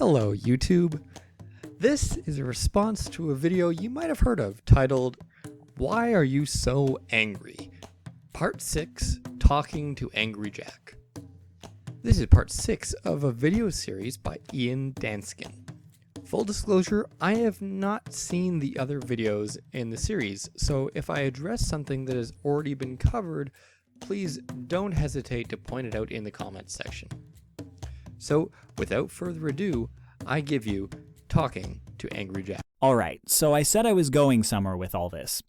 Hello, YouTube. This is a response to a video you might have heard of titled, Why Are You So Angry? Part 6, Talking to Angry Jack. This is part 6 of a video series by Danskin. Full disclosure, I have not seen the other videos in the series, so if I address something that has already been covered, please don't hesitate to point it out in the comments section. So, without further ado, I give you Talking to Angry Jack. Alright, so I said I was going somewhere with all this.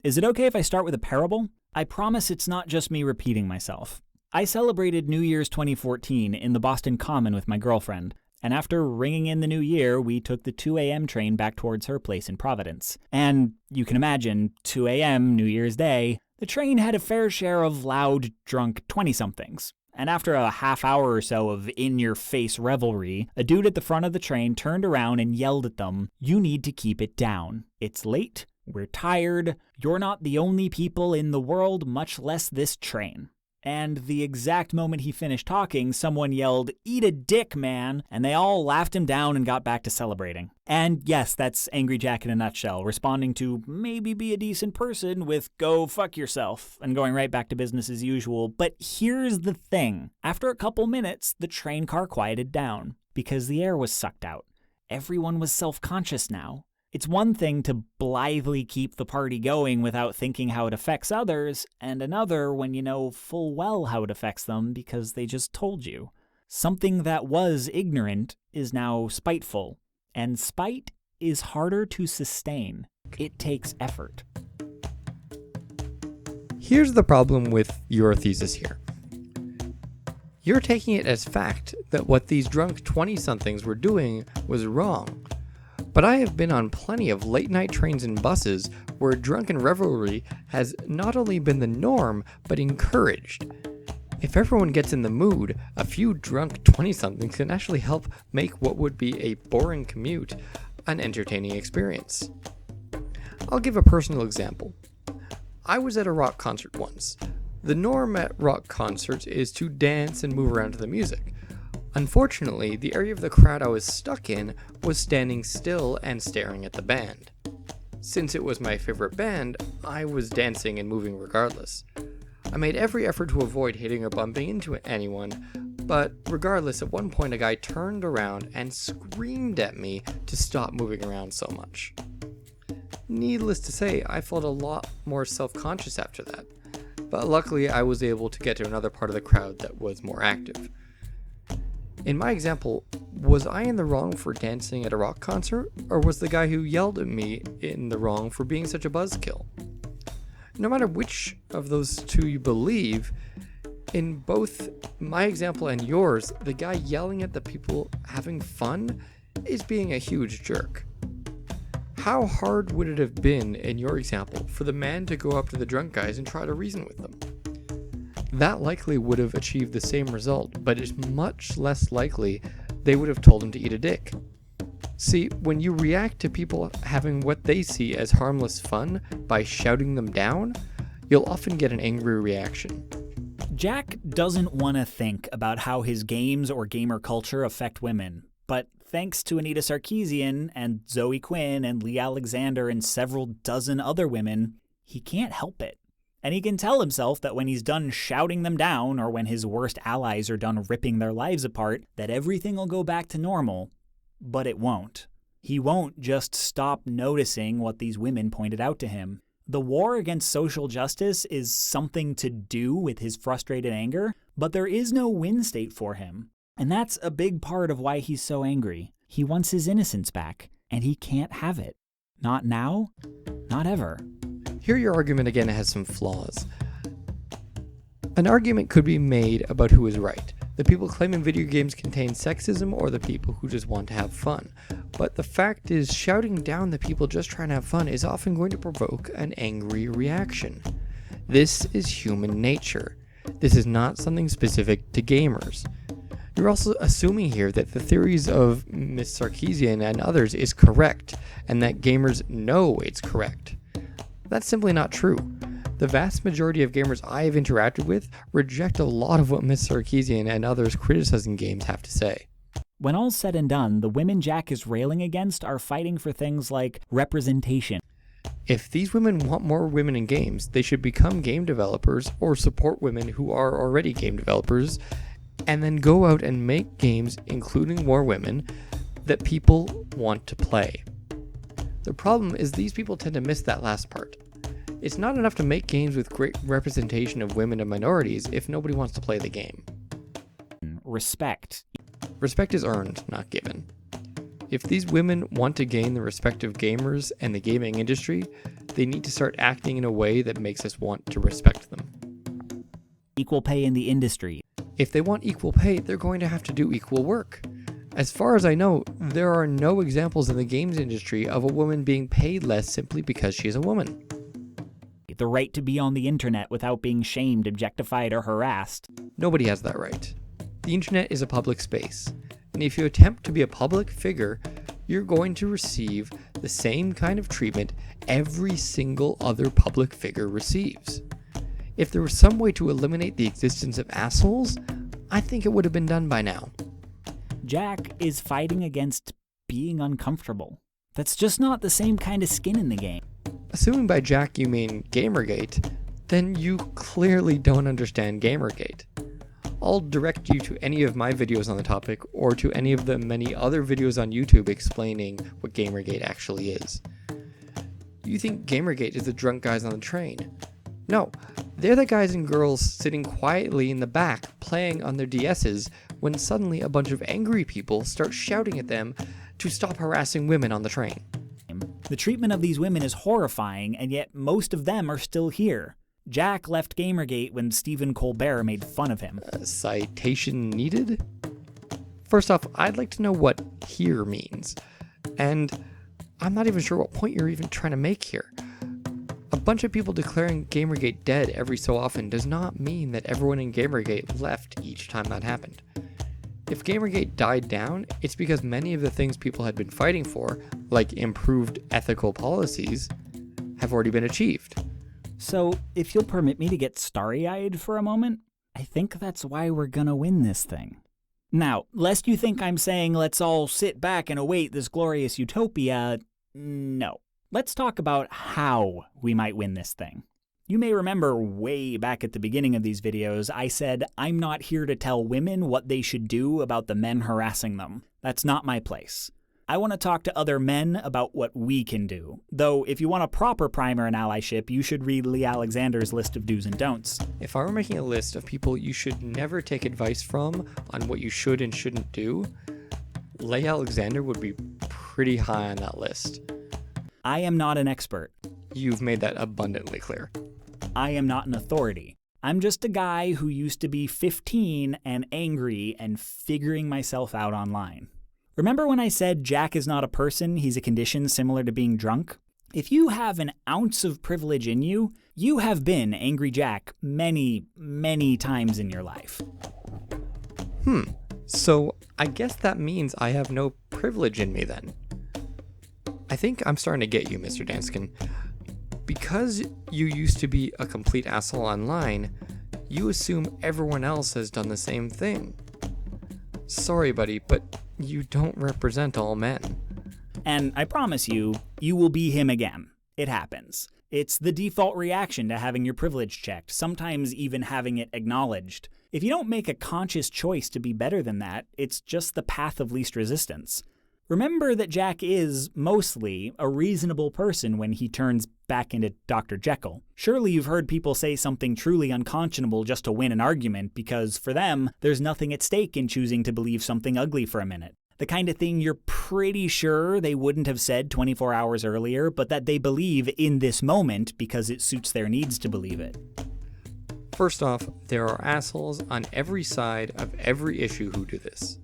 Is it okay if I start with a parable? I promise it's not just me repeating myself. I celebrated New Year's 2014 in the Boston Common with my girlfriend, and after ringing in the new year, we took the 2 a.m. train back towards her place in Providence. And you can imagine, 2 a.m. New Year's Day, the train had a fair share of loud, drunk 20-somethings. And after a half hour or so of in-your-face revelry, a dude at the front of the train turned around and yelled at them, "You need to keep it down. It's late, we're tired, you're not the only people in the world, much less this train." And the exact moment he finished talking, someone yelled, "Eat a dick, man," and they all laughed him down and got back to celebrating. And yes, that's Angry Jack in a nutshell, responding to maybe be a decent person with "go fuck yourself," and going right back to business as usual. But here's the thing. After a couple minutes, the train car quieted down, because the air was sucked out. Everyone was self-conscious now. It's one thing to blithely keep the party going without thinking how it affects others, and another when you know full well how it affects them because they just told you. Something that was ignorant is now spiteful, and spite is harder to sustain. It takes effort. Here's the problem with your thesis here. You're taking it as fact that what these drunk 20-somethings were doing was wrong. But I have been on plenty of late-night trains and buses where drunken revelry has not only been the norm, but encouraged. If everyone gets in the mood, a few drunk 20-somethings can actually help make what would be a boring commute an entertaining experience. I'll give a personal example. I was at a rock concert once. The norm at rock concerts is to dance and move around to the music. Unfortunately, the area of the crowd I was stuck in was standing still and staring at the band. Since it was my favorite band, I was dancing and moving regardless. I made every effort to avoid hitting or bumping into anyone, but regardless, at one point a guy turned around and screamed at me to stop moving around so much. Needless to say, I felt a lot more self-conscious after that, but luckily I was able to get to another part of the crowd that was more active. In my example, was I in the wrong for dancing at a rock concert, or was the guy who yelled at me in the wrong for being such a buzzkill? No matter which of those two you believe, in both my example and yours, the guy yelling at the people having fun is being a huge jerk. How hard would it have been, in your example, for the man to go up to the drunk guys and try to reason with them? That likely would have achieved the same result, but it's much less likely they would have told him to eat a dick. See, when you react to people having what they see as harmless fun by shouting them down, you'll often get an angry reaction. Jack doesn't want to think about how his games or gamer culture affect women, but thanks to Anita Sarkeesian and Zoe Quinn and Lee Alexander and several dozen other women, he can't help it. And he can tell himself that when he's done shouting them down, or when his worst allies are done ripping their lives apart, that everything will go back to normal. But it won't. He won't just stop noticing what these women pointed out to him. The war against social justice is something to do with his frustrated anger, but there is no win state for him. And that's a big part of why he's so angry. He wants his innocence back, and he can't have it. Not now, not ever. Here your argument again has some flaws. An argument could be made about who is right. The people claiming video games contain sexism or the people who just want to have fun. But the fact is, shouting down the people just trying to have fun is often going to provoke an angry reaction. This is human nature. This is not something specific to gamers. You're also assuming here that the theories of Ms. Sarkeesian and others is correct, and that gamers know it's correct. That's simply not true. The vast majority of gamers I have interacted with reject a lot of what Ms. Sarkeesian and others criticizing games have to say. When all's said and done, the women Jack is railing against are fighting for things like representation. If these women want more women in games, they should become game developers or support women who are already game developers, and then go out and make games, including more women, that people want to play. The problem is these people tend to miss that last part. It's not enough to make games with great representation of women and minorities if nobody wants to play the game. Respect. Respect is earned, not given. If these women want to gain the respect of gamers and the gaming industry, they need to start acting in a way that makes us want to respect them. Equal pay in the industry. If they want equal pay, they're going to have to do equal work. As far as I know, there are no examples in the games industry of a woman being paid less simply because she is a woman. The right to be on the internet without being shamed, objectified, or harassed. Nobody has that right. The internet is a public space, and if you attempt to be a public figure, you're going to receive the same kind of treatment every single other public figure receives. If there was some way to eliminate the existence of assholes, I think it would have been done by now. Jack is fighting against being uncomfortable. That's just not the same kind of skin in the game. Assuming by Jack you mean Gamergate, then you clearly don't understand Gamergate. I'll direct you to any of my videos on the topic, or to any of the many other videos on YouTube explaining what Gamergate actually is. You think Gamergate is the drunk guys on the train. No, they're the guys and girls sitting quietly in the back playing on their DS's when suddenly a bunch of angry people start shouting at them to stop harassing women on the train. The treatment of these women is horrifying, and yet most of them are still here. Jack left Gamergate when Stephen Colbert made fun of him. Citation needed? First off, I'd like to know what here means. And I'm not even sure what point you're even trying to make here. A bunch of people declaring Gamergate dead every so often does not mean that everyone in Gamergate left each time that happened. If Gamergate died down, it's because many of the things people had been fighting for, like improved ethical policies, have already been achieved. So, if you'll permit me to get starry-eyed for a moment, I think that's why we're gonna win this thing. Now, lest you think I'm saying let's all sit back and await this glorious utopia, no. Let's talk about how we might win this thing. You may remember way back at the beginning of these videos, I said I'm not here to tell women what they should do about the men harassing them. That's not my place. I want to talk to other men about what we can do. Though, if you want a proper primer in allyship, you should read Lee Alexander's list of do's and don'ts. If I were making a list of people you should never take advice from on what you should and shouldn't do, Lee Alexander would be pretty high on that list. I am not an expert. You've made that abundantly clear. I am not an authority. I'm just a guy who used to be 15 and angry and figuring myself out online. Remember when I said Jack is not a person, he's a condition similar to being drunk? If you have an ounce of privilege in you, you have been Angry Jack many, many times in your life. So I guess that means I have no privilege in me then. I think I'm starting to get you, Mr. Danskin. Because you used to be a complete asshole online, you assume everyone else has done the same thing. Sorry, buddy, but you don't represent all men. And I promise you, you will be him again. It happens. It's the default reaction to having your privilege checked, sometimes even having it acknowledged. If you don't make a conscious choice to be better than that, it's just the path of least resistance. Remember that Jack is, mostly, a reasonable person when he turns back into Dr. Jekyll. Surely you've heard people say something truly unconscionable just to win an argument because, for them, there's nothing at stake in choosing to believe something ugly for a minute. The kind of thing you're pretty sure they wouldn't have said 24 hours earlier, but that they believe in this moment because it suits their needs to believe it. First off, there are assholes on every side of every issue who do this.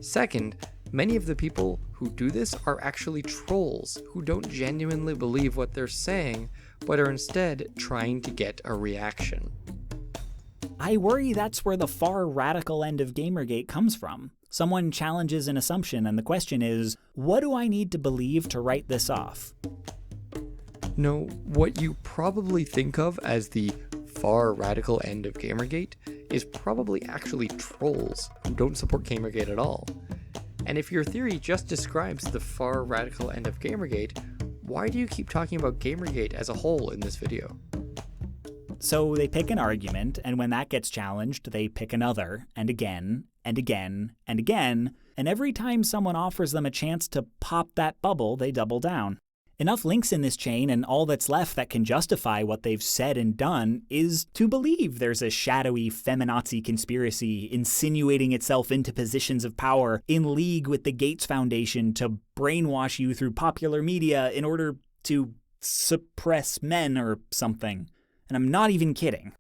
Second, many of the people who do this are actually trolls who don't genuinely believe what they're saying, but are instead trying to get a reaction. I worry that's where the far radical end of Gamergate comes from. Someone challenges an assumption and the question is, what do I need to believe to write this off? No, what you probably think of as the far radical end of Gamergate is probably actually trolls who don't support Gamergate at all. And if your theory just describes the far radical end of Gamergate, why do you keep talking about Gamergate as a whole in this video? So they pick an argument, and when that gets challenged, they pick another, and again, and again, and again, and every time someone offers them a chance to pop that bubble, they double down. Enough links in this chain, and all that's left that can justify what they've said and done is to believe there's a shadowy feminazi conspiracy insinuating itself into positions of power in league with the Gates Foundation to brainwash you through popular media in order to suppress men or something. And I'm not even kidding.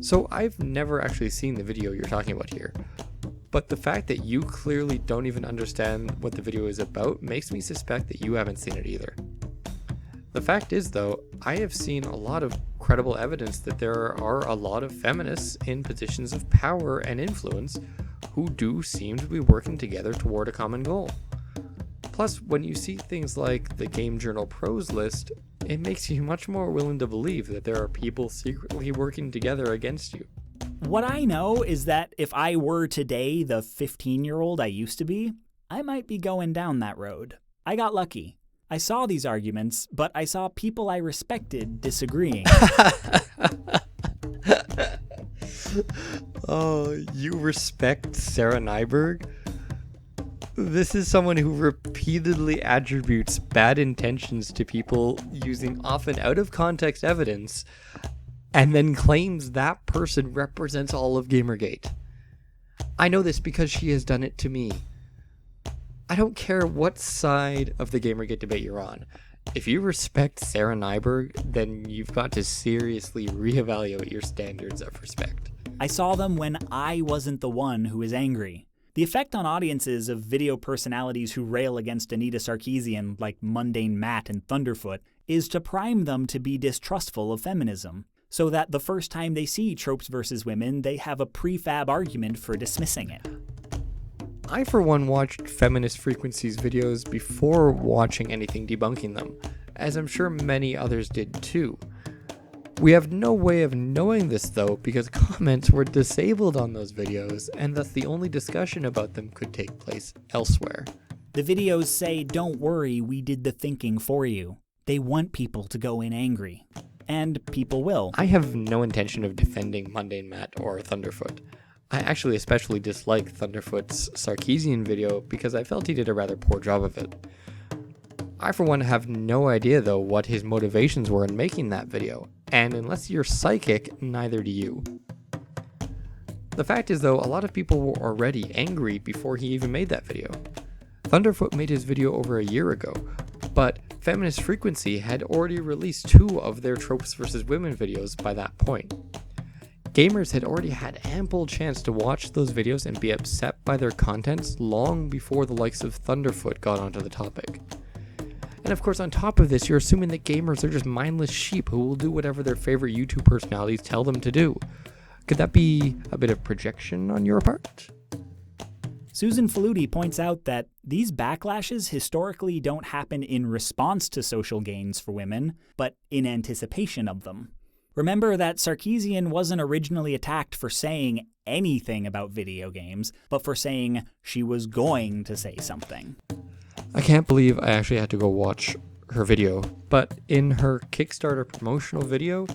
So I've never actually seen the video you're talking about here. But the fact that you clearly don't even understand what the video is about makes me suspect that you haven't seen it either. The fact is, though, I have seen a lot of credible evidence that there are a lot of feminists in positions of power and influence who do seem to be working together toward a common goal. Plus, when you see things like the Game Journal Pros list, it makes you much more willing to believe that there are people secretly working together against you. What I know is that if I were today the 15-year-old I used to be, I might be going down that road. I got lucky. I saw these arguments, but I saw people I respected disagreeing. Oh, you respect Sarah Nyberg? This is someone who repeatedly attributes bad intentions to people using often out-of-context evidence and then claims that person represents all of Gamergate. I know this because she has done it to me. I don't care what side of the Gamergate debate you're on. If you respect Sarah Nyberg, then you've got to seriously reevaluate your standards of respect. I saw them when I wasn't the one who was angry. The effect on audiences of video personalities who rail against Anita Sarkeesian like Mundane Matt and Thunderfoot is to prime them to be distrustful of feminism, so that the first time they see tropes versus women, they have a prefab argument for dismissing it. I, for one, watched Feminist Frequency's videos before watching anything debunking them, as I'm sure many others did too. We have no way of knowing this though because comments were disabled on those videos, and thus the only discussion about them could take place elsewhere. The videos say, "Don't worry, we did the thinking for you." They want people to go in angry. And people will. I have no intention of defending Mundane Matt or Thunderfoot. I actually especially dislike Thunderfoot's Sarkeesian video because I felt he did a rather poor job of it. I for one have no idea though what his motivations were in making that video, and unless you're psychic, neither do you. The fact is though, a lot of people were already angry before he even made that video. Thunderfoot made his video over a year ago, but Feminist Frequency had already released 2 of their tropes versus women videos by that point. Gamers had already had ample chance to watch those videos and be upset by their contents long before the likes of Thunderfoot got onto the topic. And of course, on top of this, you're assuming that gamers are just mindless sheep who will do whatever their favorite YouTube personalities tell them to do. Could that be a bit of projection on your part? Susan Faludi points out that these backlashes historically don't happen in response to social gains for women, but in anticipation of them. Remember that Sarkeesian wasn't originally attacked for saying anything about video games, but for saying she was going to say something. I can't believe I actually had to go watch her video, but in her Kickstarter promotional video,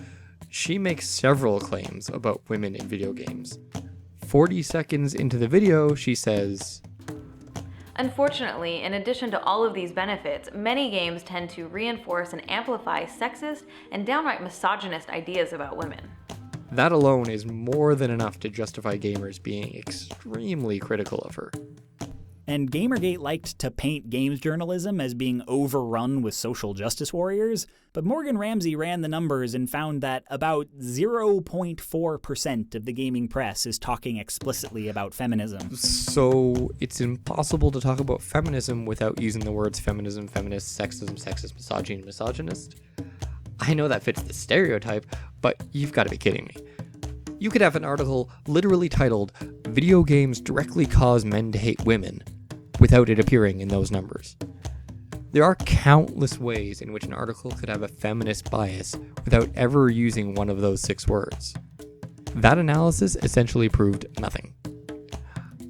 she makes several claims about women in video games. 40 seconds into the video, she says, "Unfortunately, in addition to all of these benefits, many games tend to reinforce and amplify sexist and downright misogynist ideas about women." That alone is more than enough to justify gamers being extremely critical of her. And Gamergate liked to paint games journalism as being overrun with social justice warriors, but Morgan Ramsey ran the numbers and found that about 0.4% of the gaming press is talking explicitly about feminism. So it's impossible to talk about feminism without using the words feminism, feminist, sexism, sexist, misogyny, misogynist. I know that fits the stereotype, but you've got to be kidding me. You could have an article literally titled, "Video Games Directly Cause Men to Hate Women," without it appearing in those numbers. There are countless ways in which an article could have a feminist bias without ever using one of those 6 words. That analysis essentially proved nothing.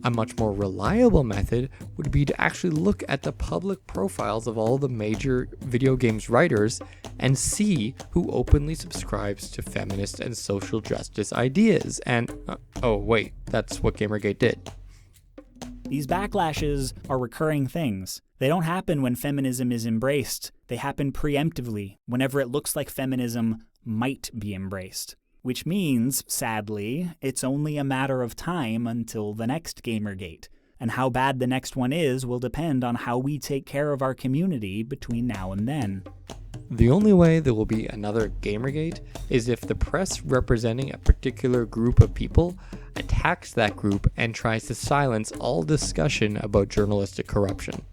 A much more reliable method would be to actually look at the public profiles of all the major video games writers and see who openly subscribes to feminist and social justice ideas. And, oh wait, that's what Gamergate did. These backlashes are recurring things. They don't happen when feminism is embraced. They happen preemptively, whenever it looks like feminism might be embraced. Which means, sadly, it's only a matter of time until the next Gamergate. And how bad the next one is will depend on how we take care of our community between now and then. The only way there will be another Gamergate is if the press representing a particular group of people attacks that group and tries to silence all discussion about journalistic corruption.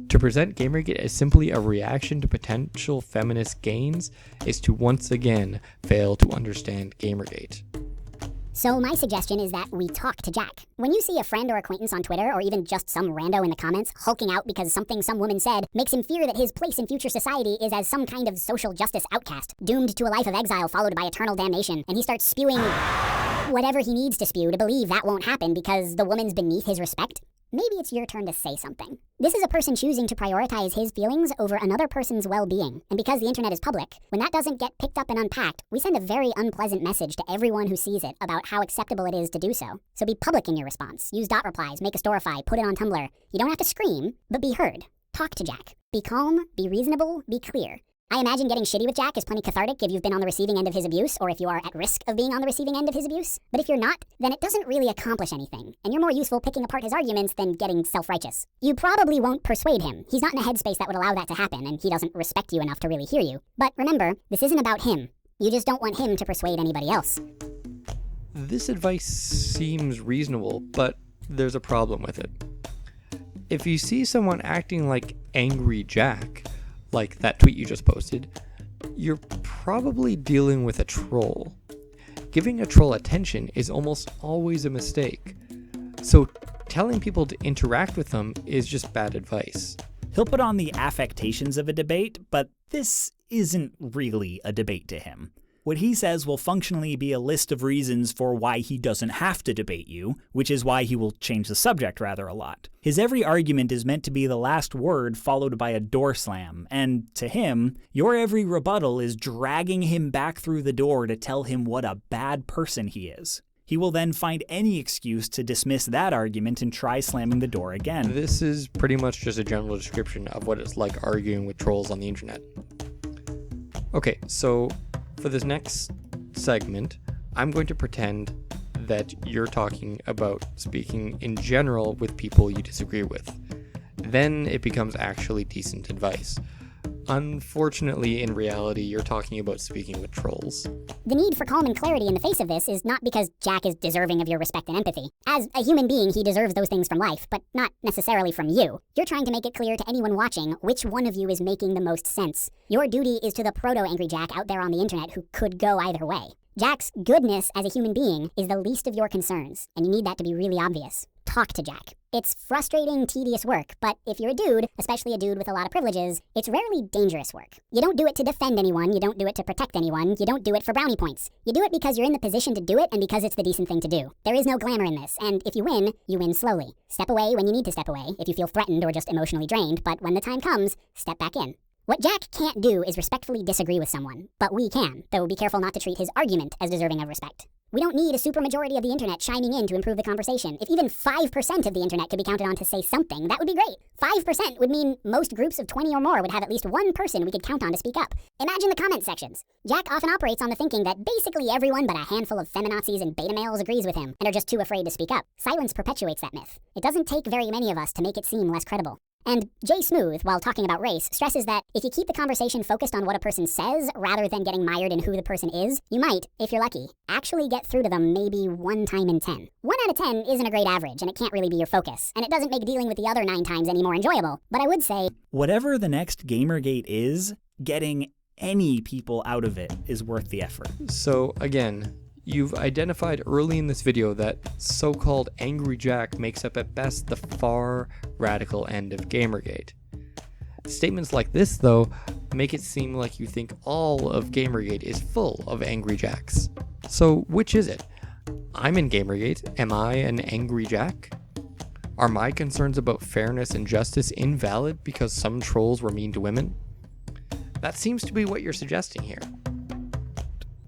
To present Gamergate as simply a reaction to potential feminist gains is to once again fail to understand Gamergate. So my suggestion is that we talk to Jack. When you see a friend or acquaintance on Twitter, or even just some rando in the comments, hulking out because something some woman said makes him fear that his place in future society is as some kind of social justice outcast, doomed to a life of exile followed by eternal damnation, and he starts spewing whatever he needs to spew to believe that won't happen because the woman's beneath his respect, maybe it's your turn to say something. This is a person choosing to prioritize his feelings over another person's well-being, and because the internet is public, when that doesn't get picked up and unpacked, we send a very unpleasant message to everyone who sees it about how acceptable it is to do so. So be public in your response. Use dot replies, make a storify, put it on Tumblr. You don't have to scream, but be heard. Talk to Jack. Be calm, be reasonable, be clear. I imagine getting shitty with Jack is plenty cathartic if you've been on the receiving end of his abuse, or if you are at risk of being on the receiving end of his abuse. But if you're not, then it doesn't really accomplish anything, and you're more useful picking apart his arguments than getting self-righteous. You probably won't persuade him. He's not in a headspace that would allow that to happen, and he doesn't respect you enough to really hear you. But remember, this isn't about him. You just don't want him to persuade anybody else. This advice seems reasonable, but there's a problem with it. If you see someone acting like Angry Jack, like that tweet you just posted, you're probably dealing with a troll. Giving a troll attention is almost always a mistake. So telling people to interact with them is just bad advice. He'll put on the affectations of a debate, but this isn't really a debate to him. What he says will functionally be a list of reasons for why he doesn't have to debate you, which is why he will change the subject rather a lot. His every argument is meant to be the last word followed by a door slam, and to him, your every rebuttal is dragging him back through the door to tell him what a bad person he is. He will then find any excuse to dismiss that argument and try slamming the door again. This is pretty much just a general description of what it's like arguing with trolls on the internet. Okay, so for this next segment, I'm going to pretend that you're talking about speaking in general with people you disagree with. Then it becomes actually decent advice. Unfortunately, in reality, you're talking about speaking with trolls. The need for calm and clarity in the face of this is not because Jack is deserving of your respect and empathy. As a human being, he deserves those things from life, but not necessarily from you. You're trying to make it clear to anyone watching which one of you is making the most sense. Your duty is to the proto-Angry Jack out there on the internet who could go either way. Jack's goodness as a human being is the least of your concerns, and you need that to be really obvious. Talk to Jack. It's frustrating, tedious work, but if you're a dude, especially a dude with a lot of privileges, it's rarely dangerous work. You don't do it to defend anyone, you don't do it to protect anyone, you don't do it for brownie points. You do it because you're in the position to do it and because it's the decent thing to do. There is no glamour in this, and if you win slowly. Step away when you need to step away, if you feel threatened or just emotionally drained, but when the time comes, step back in. What Jack can't do is respectfully disagree with someone, but we can, though be careful not to treat his argument as deserving of respect. We don't need a supermajority of the internet chiming in to improve the conversation. If even 5% of the internet could be counted on to say something, that would be great. 5% would mean most groups of 20 or more would have at least one person we could count on to speak up. Imagine the comment sections. Jack often operates on the thinking that basically everyone but a handful of feminazis and beta males agrees with him and are just too afraid to speak up. Silence perpetuates that myth. It doesn't take very many of us to make it seem less credible. And Jay Smooth, while talking about race, stresses that if you keep the conversation focused on what a person says rather than getting mired in who the person is, you might, if you're lucky, actually get through to them maybe 1 time in 10. 1 out of 10 isn't a great average, and it can't really be your focus, and it doesn't make dealing with the other 9 times any more enjoyable. But I would say, whatever the next Gamergate is, getting any people out of it is worth the effort. So again, you've identified early in this video that so-called Angry Jack makes up at best the far radical end of Gamergate. Statements like this, though, make it seem like you think all of Gamergate is full of Angry Jacks. So which is it? I'm in Gamergate. Am I an angry Jack? Are my concerns about fairness and justice invalid because some trolls were mean to women? That seems to be what you're suggesting here.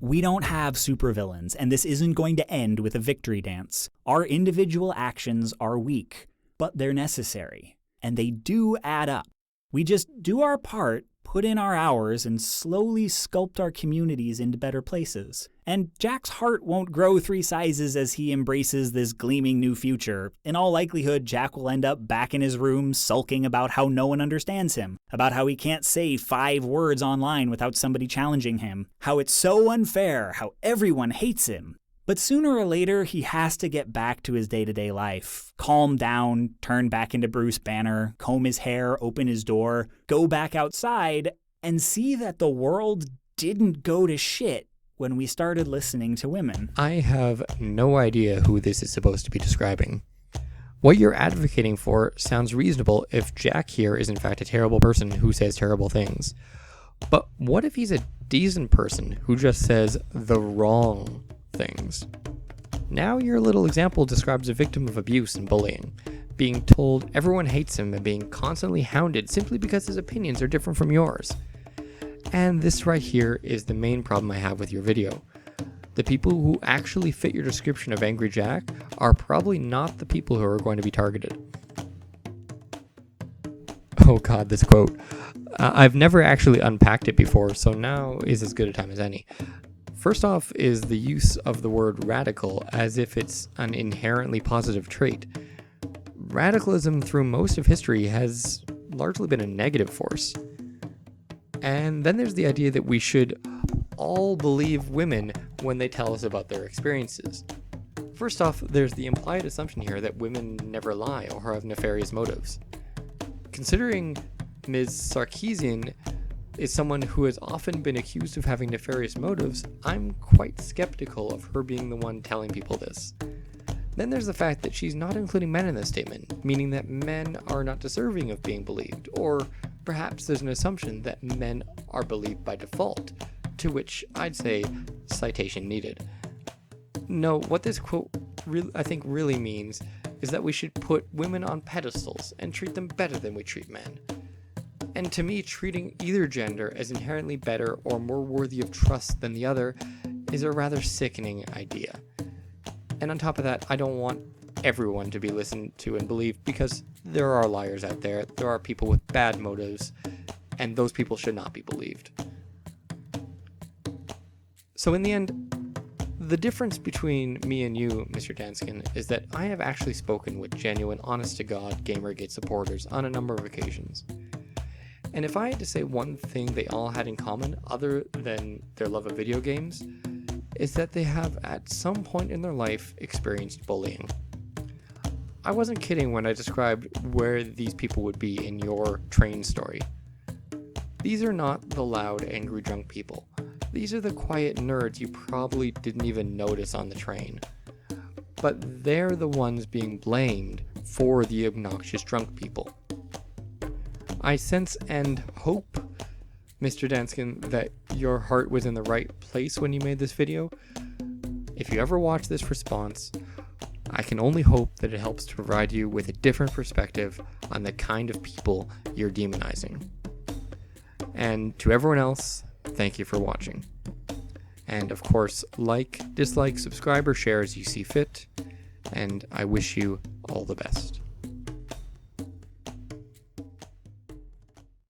We don't have supervillains, and this isn't going to end with a victory dance. Our individual actions are weak, but they're necessary, and they do add up. We just do our part, put in our hours, and slowly sculpt our communities into better places. And Jack's heart won't grow 3 sizes as he embraces this gleaming new future. In all likelihood, Jack will end up back in his room sulking about how no one understands him, about how he can't say 5 words online without somebody challenging him, how it's so unfair, how everyone hates him. But sooner or later, he has to get back to his day-to-day life. Calm down, turn back into Bruce Banner, comb his hair, open his door, go back outside, and see that the world didn't go to shit when we started listening to women. I have no idea who this is supposed to be describing. What you're advocating for sounds reasonable if Jack here is in fact a terrible person who says terrible things. But what if he's a decent person who just says the wrong things? Now your little example describes a victim of abuse and bullying, being told everyone hates him and being constantly hounded simply because his opinions are different from yours. And this right here is the main problem I have with your video. The people who actually fit your description of Angry Jack are probably not the people who are going to be targeted. Oh god, this quote. I've never actually unpacked it before, so now is as good a time as any. First off is the use of the word radical as if it's an inherently positive trait. Radicalism through most of history has largely been a negative force. And then there's the idea that we should all believe women when they tell us about their experiences. First off, there's the implied assumption here that women never lie or have nefarious motives. Considering Ms. Sarkeesian is someone who has often been accused of having nefarious motives, I'm quite skeptical of her being the one telling people this. Then there's the fact that she's not including men in this statement, meaning that men are not deserving of being believed, or perhaps there's an assumption that men are believed by default, to which I'd say citation needed. No, what this quote I think really means is that we should put women on pedestals and treat them better than we treat men. And to me, treating either gender as inherently better or more worthy of trust than the other is a rather sickening idea. And on top of that, I don't want everyone to be listened to and believed because there are liars out there, there are people with bad motives, and those people should not be believed. So in the end, the difference between me and you, Mr. Danskin, is that I have actually spoken with genuine, honest-to-God Gamergate supporters on a number of occasions. And if I had to say one thing they all had in common, other than their love of video games, is that they have at some point in their life experienced bullying. I wasn't kidding when I described where these people would be in your train story. These are not the loud, angry, drunk people. These are the quiet nerds you probably didn't even notice on the train. But they're the ones being blamed for the obnoxious drunk people. I sense and hope, Mr. Danskin, that your heart was in the right place when you made this video. If you ever watch this response, I can only hope that it helps to provide you with a different perspective on the kind of people you're demonizing. And to everyone else, thank you for watching. And of course, like, dislike, subscribe, or share as you see fit. And I wish you all the best.